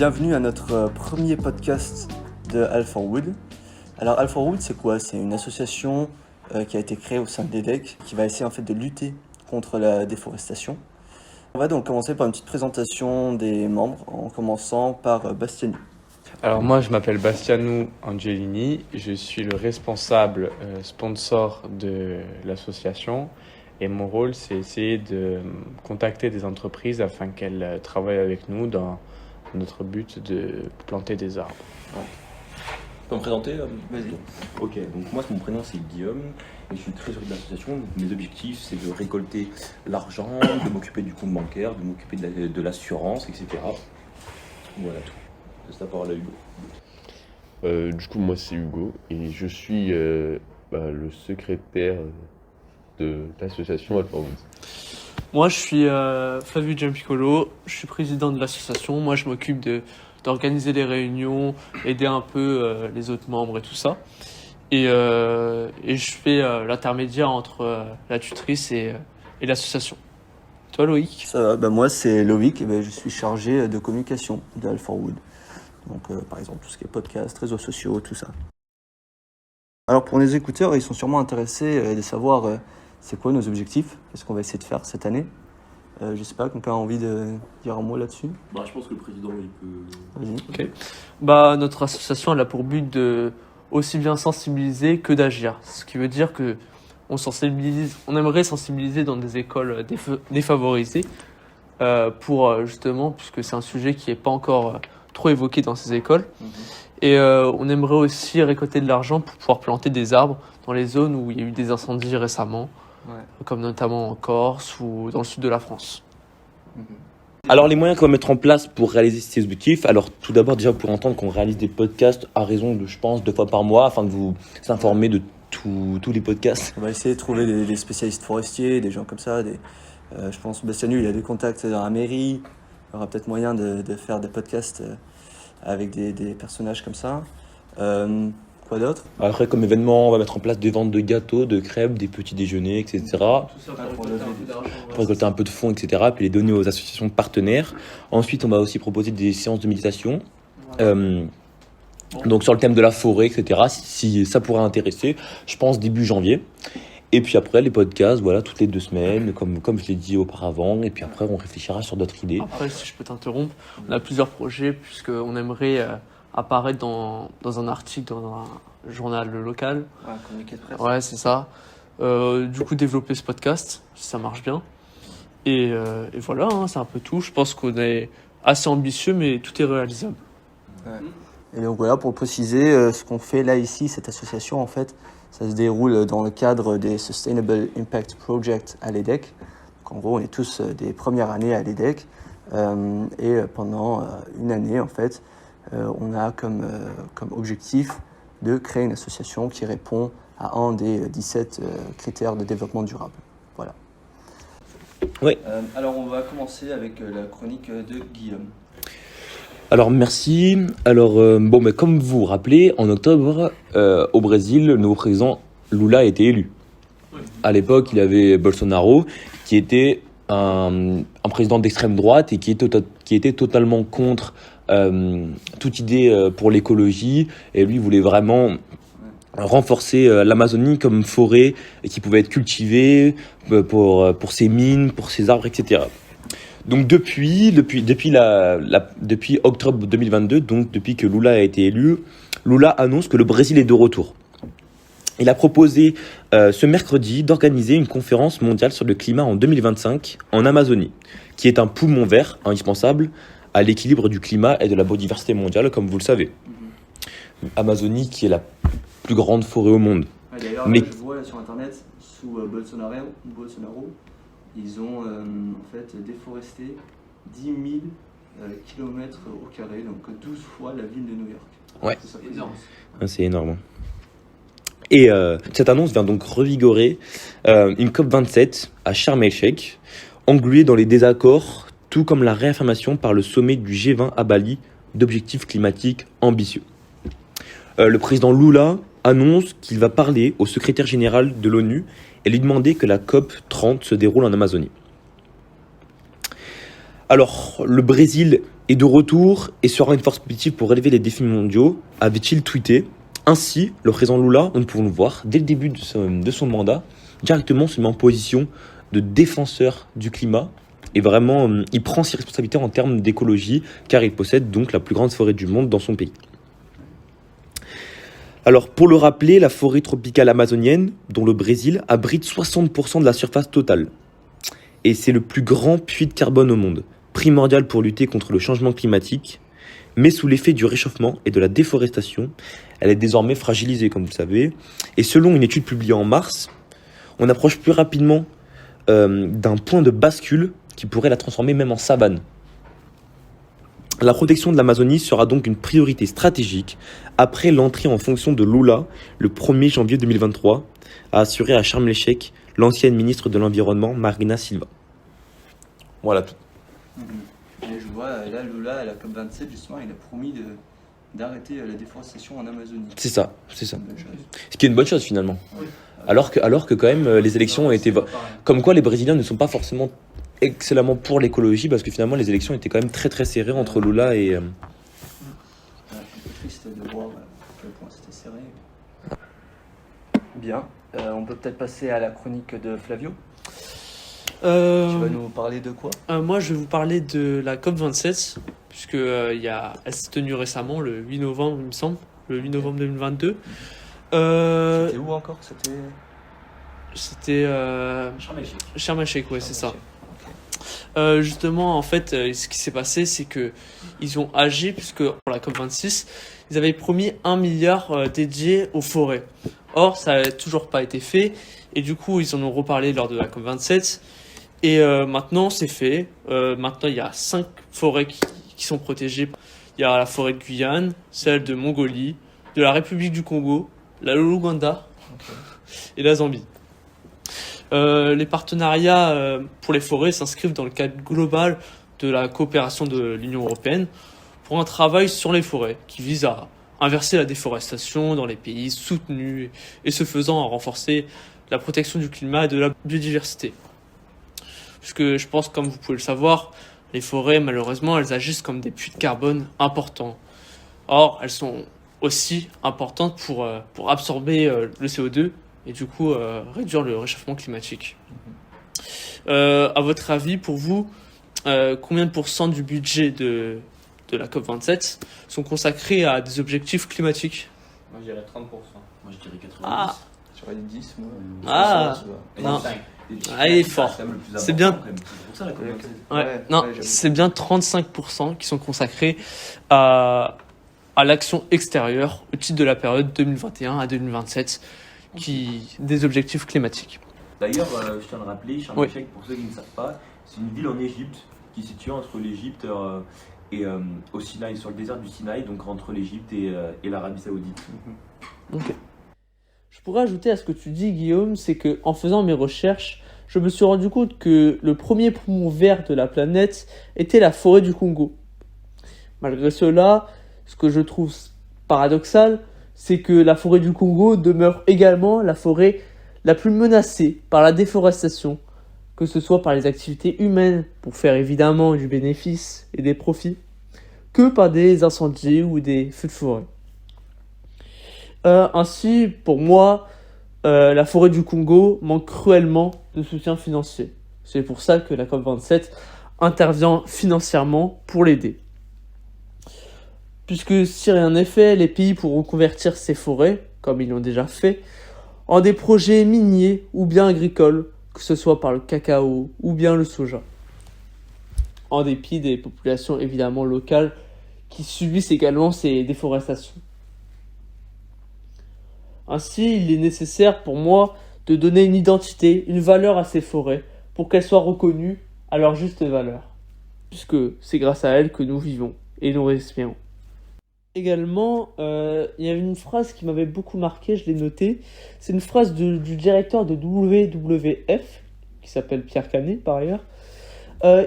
Bienvenue à notre premier podcast de All4Wood. Alors All4Wood, c'est quoi? C'est une association qui a été créée au sein de l'EDEC qui va essayer en fait de lutter contre la déforestation. On va donc commencer par une petite présentation des membres en commençant par Bastiani. Alors moi je m'appelle Bastiano Angelini, je suis le responsable sponsor de l'association et mon rôle c'est essayer de contacter des entreprises afin qu'elles travaillent avec nous dans notre but de planter des arbres. Ouais. Tu peux me présenter Vas-y. Ok, donc moi mon prénom c'est Guillaume et je suis trésorier de l'association. Donc, mes objectifs c'est de récolter l'argent, de m'occuper du compte bancaire, de m'occuper de l'assurance, etc. Voilà tout. C'est la parole à Hugo. Du coup, moi, c'est Hugo et je suis le secrétaire de l'association All4Wood. Moi, je suis Flavio Gianpiccolo, je suis président de l'association. Moi, je m'occupe d'organiser les réunions, aider un peu les autres membres et tout ça. Et je fais l'intermédiaire entre la tutrice et l'association. Toi, Loïc? Ça va, moi c'est Loïc et je suis chargé de communication de All4Wood. Donc par exemple tout ce qui est podcast, réseaux sociaux, tout ça. Alors pour les écouteurs, ils sont sûrement intéressés de savoir c'est quoi nos objectifs, qu'est-ce qu'on va essayer de faire cette année. Je sais pas, quelqu'un a envie de dire un mot là-dessus? Je pense que le président il peut... Vas-y. Ok. Notre association elle a pour but de aussi bien sensibiliser que d'agir. Ce qui veut dire que on aimerait sensibiliser dans des écoles défavorisées pour justement, puisque c'est un sujet qui n'est pas encore trop évoqué dans ces écoles. Et on aimerait aussi récolter de l'argent pour pouvoir planter des arbres dans les zones où il y a eu des incendies récemment, comme notamment en Corse ou dans le sud de la France. Alors les moyens qu'on va mettre en place pour réaliser ces objectifs, alors tout d'abord déjà pour entendre qu'on réalise des podcasts à raison de je pense 2 fois par mois afin de vous informer de tous les podcasts. On va essayer de trouver des spécialistes forestiers, des gens comme ça. Je pense que Bastianu, il a des contacts dans la mairie. Il y aura peut-être moyen de faire des podcasts avec des personnages comme ça. Quoi d'autre? Après comme événement, on va mettre en place des ventes de gâteaux, de crêpes, des petits déjeuners, etc. Tout ça pour récolter un peu d'argent. Pour récolter un peu de fonds, etc. Puis les donner aux associations partenaires. Ensuite, on va aussi proposer des séances de méditation. Donc sur le thème de la forêt, etc. Si ça pourrait intéresser, je pense début janvier. Et puis après, les podcasts, voilà, toutes les 2 semaines, comme je l'ai dit auparavant. Et puis après, on réfléchira sur d'autres idées. Après, si je peux t'interrompre, on a plusieurs projets puisqu'on aimerait apparaître dans un article, dans un journal local. Ouais, communiqué de presse. Ouais, c'est ça. Du coup, développer ce podcast, si ça marche bien. Et voilà, c'est un peu tout. Je pense qu'on est assez ambitieux, mais tout est réalisable. Ouais. Et donc voilà, pour préciser, ce qu'on fait là ici, cette association en fait, ça se déroule dans le cadre des Sustainable Impact Project à l'EDEC. Donc en gros, on est tous des premières années à l'EDEC et pendant une année en fait, on a comme objectif de créer une association qui répond à un des 17 critères de développement durable. Voilà. Oui. Alors on va commencer avec la chronique de Guillaume. Alors merci. Alors comme vous vous rappelez, en octobre, au Brésil, le nouveau président Lula a été élu. À l'époque, il y avait Bolsonaro, qui était un président d'extrême droite et qui était totalement contre toute idée pour l'écologie. Et lui voulait vraiment renforcer l'Amazonie comme forêt qui pouvait être cultivée pour ses mines, pour ses arbres, etc. Donc depuis octobre 2022, donc depuis que Lula a été élu, Lula annonce que le Brésil est de retour. Il a proposé ce mercredi d'organiser une conférence mondiale sur le climat en 2025 en Amazonie, qui est un poumon vert indispensable à l'équilibre du climat et de la biodiversité mondiale, comme vous le savez. Amazonie qui est la plus grande forêt au monde. D'ailleurs, Mais... je vois là, sur internet, sous Bolsonaro, ils ont en fait déforesté 10 000 km au carré, donc 12 fois la ville de New York. Ouais. C'est énorme. C'est énorme. Et cette annonce vient donc revigorer une COP27 à Sharm el-Sheikh, engluée dans les désaccords, tout comme la réaffirmation par le sommet du G20 à Bali d'objectifs climatiques ambitieux. Le président Lula annonce qu'il va parler au secrétaire général de l'ONU et lui demander que la COP 30 se déroule en Amazonie. Alors, le Brésil est de retour et sera une force compétitive pour relever les défis mondiaux, avait-il tweeté. Ainsi, le président Lula, nous pouvons le voir, dès le début de son mandat, directement se met en position de défenseur du climat. Et vraiment, il prend ses responsabilités en termes d'écologie, car il possède donc la plus grande forêt du monde dans son pays. Alors, pour le rappeler, la forêt tropicale amazonienne, dont le Brésil, abrite 60% de la surface totale. Et c'est le plus grand puits de carbone au monde, primordial pour lutter contre le changement climatique. Mais sous l'effet du réchauffement et de la déforestation, elle est désormais fragilisée, comme vous le savez. Et selon une étude publiée en mars, on approche plus rapidement d'un point de bascule qui pourrait la transformer même en savane. La protection de l'Amazonie sera donc une priorité stratégique après l'entrée en fonction de Lula le 1er janvier 2023, a assuré à Sharm el-Sheikh l'ancienne ministre de l'Environnement Marina Silva. Voilà tout. Et je vois, là, Lula, à la COP27, justement, il a promis d'arrêter la déforestation en Amazonie. C'est ça, c'est ça. Une bonne chose. Ce qui est une bonne chose finalement. Oui. Alors que quand même les élections ont été... Comme quoi les Brésiliens ne sont pas forcément excellemment pour l'écologie, parce que finalement les élections étaient quand même très très serrées entre Lula et... Ouais, un peu triste de voir à quel point c'était serré. Bien. On peut peut-être passer à la chronique de Flavio. Tu vas nous parler de quoi? Moi, je vais vous parler de la COP27, puisque elle s'est tenue récemment, le 8 novembre, il me semble, le 8 novembre 2022. C'était où encore? C'était Sharm el-Sheikh, ouais, c'est ça. Justement, en fait, ce qui s'est passé, c'est que ils ont agi, puisque pour la COP26, ils avaient promis 1 milliard dédié aux forêts. Or, ça n'a toujours pas été fait, et du coup, ils en ont reparlé lors de la COP27. Et maintenant, c'est fait. Maintenant, il y a 5 forêts qui sont protégées. Il y a la forêt de Guyane, celle de Mongolie, de la République du Congo, la l'Ouganda et la Zambie. Les partenariats pour les forêts s'inscrivent dans le cadre global de la coopération de l'Union européenne pour un travail sur les forêts qui vise à inverser la déforestation dans les pays soutenus et ce faisant à renforcer la protection du climat et de la biodiversité. Puisque je pense, comme vous pouvez le savoir, les forêts, malheureusement, elles agissent comme des puits de carbone importants. Or, elles sont aussi importantes pour absorber le CO2 et du coup réduire le réchauffement climatique. À votre avis, pour vous, combien de pourcents du budget de la COP27 sont consacrés à des objectifs climatiques? Moi, je dirais 30%. Moi je dirais 90. Ah, J'aurais dit 10, moi. Ah. 60, tu non. 5. Ah, il est fort. C'est bien. C'est pour ça la COP27. Ouais, non, j'avoue. c'est bien 35% qui sont consacrés à l'action extérieure au titre de la période 2021 à 2027 des objectifs climatiques. D'ailleurs, je tiens à le rappeler, Sharm Oui. el-Sheikh, pour ceux qui ne savent pas, c'est une ville en Égypte qui est située entre l'Égypte et au Sinaï, sur le désert du Sinaï, donc entre l'Égypte et l'Arabie Saoudite. Ok. Je pourrais ajouter à ce que tu dis, Guillaume, c'est que en faisant mes recherches, je me suis rendu compte que le premier poumon vert de la planète était la forêt du Congo. Malgré cela, ce que je trouve paradoxal, c'est que la forêt du Congo demeure également la forêt la plus menacée par la déforestation, que ce soit par les activités humaines, pour faire évidemment du bénéfice et des profits, que par des incendies ou des feux de forêt. Ainsi, pour moi, la forêt du Congo manque cruellement de soutien financier. C'est pour ça que la COP27 intervient financièrement pour l'aider. Puisque si rien n'est fait, les pays pourront convertir ces forêts, comme ils l'ont déjà fait, en des projets miniers ou bien agricoles, que ce soit par le cacao ou bien le soja. En dépit des populations évidemment locales qui subissent également ces déforestations. Ainsi, il est nécessaire pour moi de donner une identité, une valeur à ces forêts pour qu'elles soient reconnues à leur juste valeur. Puisque c'est grâce à elles que nous vivons et nous respirons. Également, il y a une phrase qui m'avait beaucoup marqué, je l'ai notée. C'est une phrase du directeur de WWF, qui s'appelle Pierre Canet par ailleurs.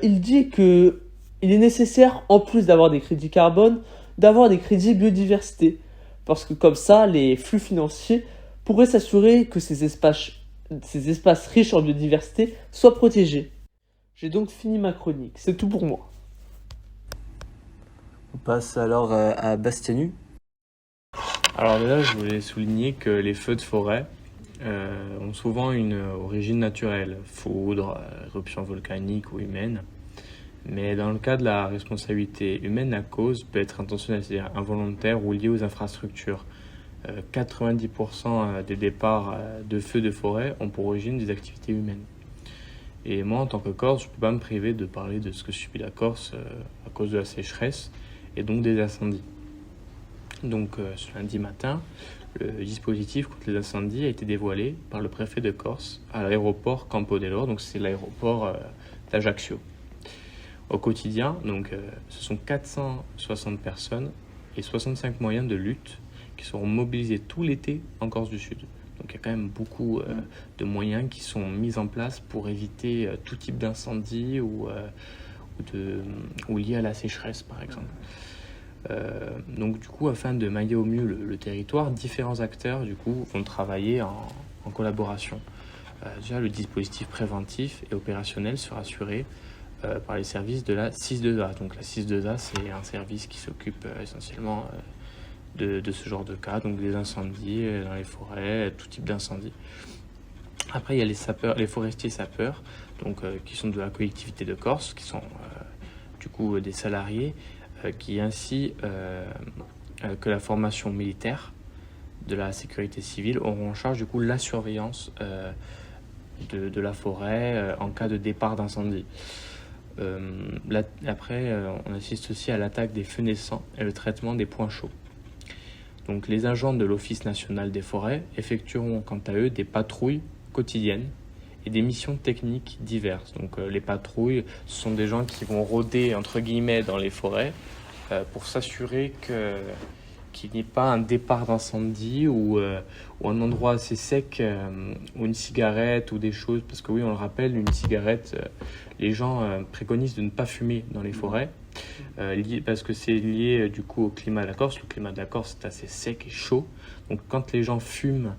Il dit que il est nécessaire, en plus d'avoir des crédits carbone, d'avoir des crédits biodiversité. Parce que comme ça, les flux financiers pourraient s'assurer que ces espaces riches en biodiversité soient protégés. J'ai donc fini ma chronique, c'est tout pour moi. On passe alors à Bastianu. Alors déjà, je voulais souligner que les feux de forêt ont souvent une origine naturelle, foudre, éruption volcanique ou humaine. Mais dans le cas de la responsabilité humaine, la cause peut être intentionnelle, c'est-à-dire involontaire ou liée aux infrastructures. 90% des départs de feux de forêt ont pour origine des activités humaines. Et moi, en tant que Corse, je ne peux pas me priver de parler de ce que subit la Corse à cause de la sécheresse et donc des incendies. Donc ce lundi matin, le dispositif contre les incendies a été dévoilé par le préfet de Corse à l'aéroport Campo dell'Oro, donc c'est l'aéroport d'Ajaccio. Au quotidien, donc, ce sont 460 personnes et 65 moyens de lutte qui seront mobilisés tout l'été en Corse du Sud. Donc il y a quand même beaucoup de moyens qui sont mis en place pour éviter tout type d'incendie ou lié à la sécheresse par exemple. Donc du coup, afin de mailler au mieux le territoire, différents acteurs du coup vont travailler en collaboration. Déjà, le dispositif préventif et opérationnel sera assuré par les services de la 6-2A. Donc la 6-2A, c'est un service qui s'occupe essentiellement de ce genre de cas, donc des incendies dans les forêts, tout type d'incendie. Après, il y a les sapeurs, les forestiers sapeurs, donc qui sont de la collectivité de Corse, qui sont du coup des salariés, qui ainsi que la formation militaire de la sécurité civile auront en charge du coup la surveillance de la forêt en cas de départ d'incendie. Après, on assiste aussi à l'attaque des feux naissants et le traitement des points chauds. Donc, les agents de l'Office national des forêts effectueront quant à eux des patrouilles quotidiennes et des missions techniques diverses. Donc, les patrouilles, ce sont des gens qui vont rôder entre guillemets dans les forêts pour s'assurer qu'il n'y ait pas un départ d'incendie ou un endroit assez sec ou une cigarette ou des choses. Parce que oui, on le rappelle, une cigarette, les gens préconisent de ne pas fumer dans les forêts parce que c'est lié du coup au climat de la Corse. Le climat de la Corse est assez sec et chaud. Donc quand les gens fument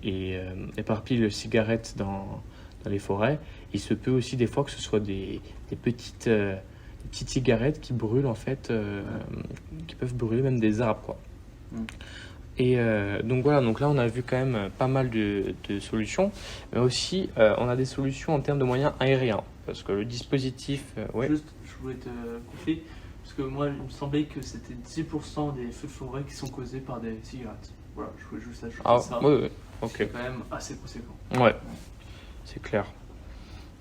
et éparpillent les cigarettes dans les forêts, il se peut aussi des fois que ce soit des petites cigarettes qui brûlent en fait, qui peuvent brûler même des arbres quoi. Et donc voilà, donc là on a vu quand même pas mal de solutions, mais aussi on a des solutions en termes de moyens aériens, parce que le dispositif... ouais. Juste, je voulais te couper, parce que moi il me semblait que c'était 10% des feux de forêt qui sont causés par des cigarettes. Voilà, je voulais juste ajouter ça. Oui, ok. C'est quand même assez conséquent. Ouais, c'est clair.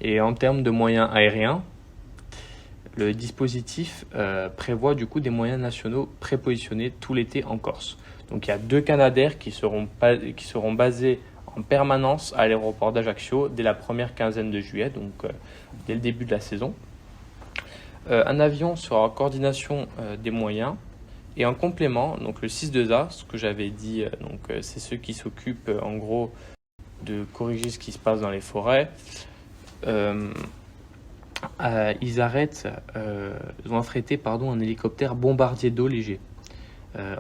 Et en termes de moyens aériens, le dispositif prévoit du coup des moyens nationaux prépositionnés tout l'été en Corse. Donc il y a 2 Canadair qui seront basés en permanence à l'aéroport d'Ajaccio dès la première quinzaine de juillet, donc dès le début de la saison. Un avion sera en coordination des moyens. Et en complément, donc le 6-2A, ce que j'avais dit, c'est ceux qui s'occupent en gros de corriger ce qui se passe dans les forêts. Ils vont affréter un hélicoptère bombardier d'eau léger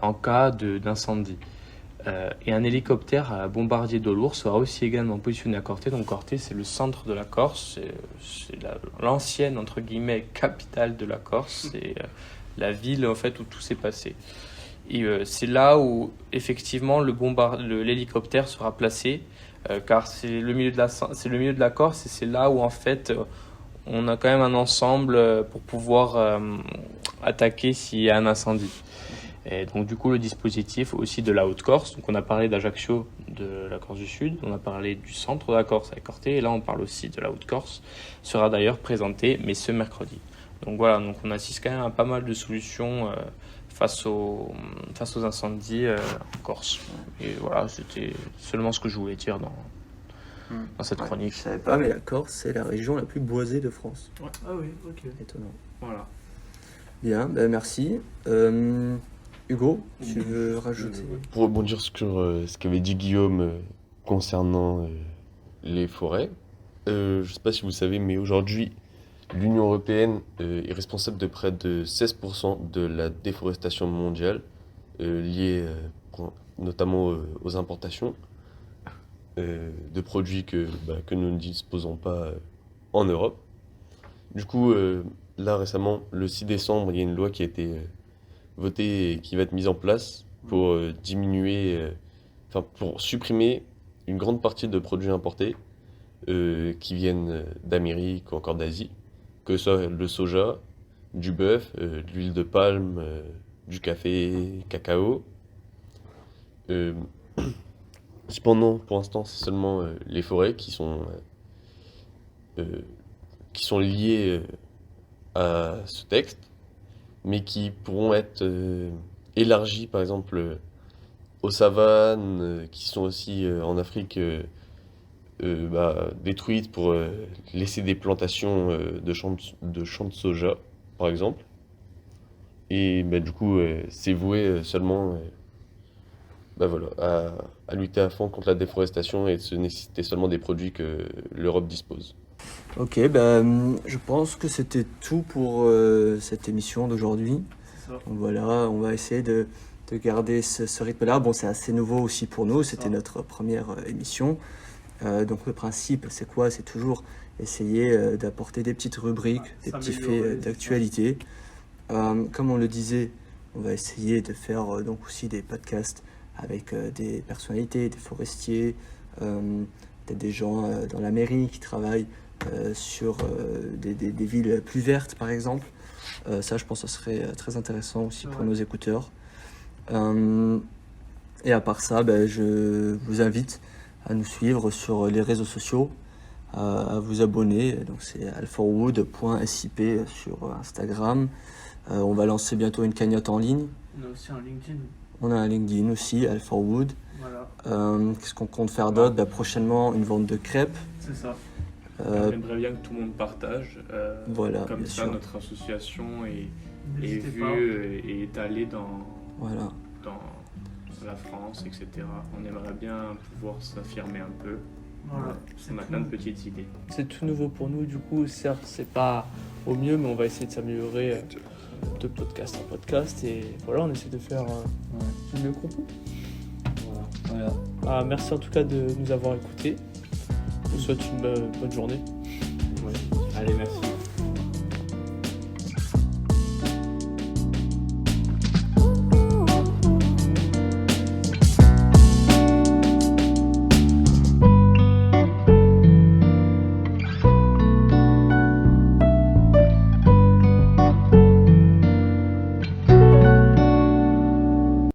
en cas d'incendie. Et un hélicoptère bombardier d'eau lourd sera aussi également positionné à Corté. Donc Corté, c'est le centre de la Corse, c'est l'ancienne entre guillemets capitale de la Corse, c'est la ville en fait où tout s'est passé. Et c'est là où effectivement l'hélicoptère sera placé, car c'est le milieu de la Corse et c'est là où en fait on a quand même un ensemble pour pouvoir attaquer s'il y a un incendie. Et donc du coup le dispositif aussi de la Haute-Corse, donc on a parlé d'Ajaccio, de la Corse du Sud, on a parlé du centre de la Corse avec Corté, et là on parle aussi de la Haute-Corse, sera d'ailleurs présenté mais ce mercredi. Donc voilà, donc on assiste quand même à pas mal de solutions face aux incendies en Corse. Et voilà, c'était seulement ce que je voulais dire dans cette chronique. Je savais pas, mais la Corse, c'est la région la plus boisée de France. Ouais. Ah oui, ok. Étonnant. Voilà. Bien, ben merci. Hugo, tu veux rajouter Pour rebondir sur ce qu'avait dit Guillaume concernant les forêts, je ne sais pas si vous savez, mais aujourd'hui, l'Union européenne est responsable de près de 16% de la déforestation mondiale, liée notamment aux importations de produits que nous ne disposons pas en Europe. Du coup, là récemment, le 6 décembre, il y a une loi qui a été votée et qui va être mise en place pour pour supprimer une grande partie de produits importés qui viennent d'Amérique ou encore d'Asie, que ce soit le soja, du bœuf, de l'huile de palme, du café, cacao. Cependant, pour l'instant, c'est seulement les forêts qui sont liées à ce texte, mais qui pourront être élargies, par exemple, aux savanes, qui sont aussi en Afrique détruites pour laisser des plantations de champs de soja, par exemple. Et du coup, c'est voué seulement à lutter à fond contre la déforestation et de se nécessiter seulement des produits que l'Europe dispose. Ok, je pense que c'était tout pour cette émission d'aujourd'hui. C'est ça. Donc voilà, on va essayer de garder ce rythme-là. Bon, c'est assez nouveau aussi pour nous, c'était notre première émission. Donc le principe, c'est quoi? C'est toujours essayer d'apporter des petites rubriques, des petits faits d'actualité. Comme on le disait, on va essayer de faire donc aussi des podcasts avec des personnalités, des forestiers, peut-être des gens dans la mairie qui travaillent sur des villes plus vertes, par exemple. Ça, je pense que ce serait très intéressant aussi pour nos écouteurs. Et à part ça, je vous invite à nous suivre sur les réseaux sociaux, à vous abonner. Donc c'est alforwood.sip sur Instagram. On va lancer bientôt une cagnotte en ligne. On a aussi un LinkedIn. On a un LinkedIn aussi, Alforwood. Voilà. Qu'est-ce qu'on compte faire d'autre? Prochainement, une vente de crêpes. C'est ça. J'aimerais bien que tout le monde partage. Voilà, Comme bien ça, sûr. notre association est N'hésitez pas. vue et étalée dans la France, etc. On aimerait bien pouvoir s'affirmer un peu. Voilà. On a plein de petites idées. C'est tout nouveau pour nous, du coup, certes, c'est pas au mieux, mais on va essayer de s'améliorer de podcast en podcast. Et voilà, on essaie de faire du mieux qu'on peut. Voilà. Merci en tout cas de nous avoir écoutés. Je vous souhaite une bonne journée. Allez, merci.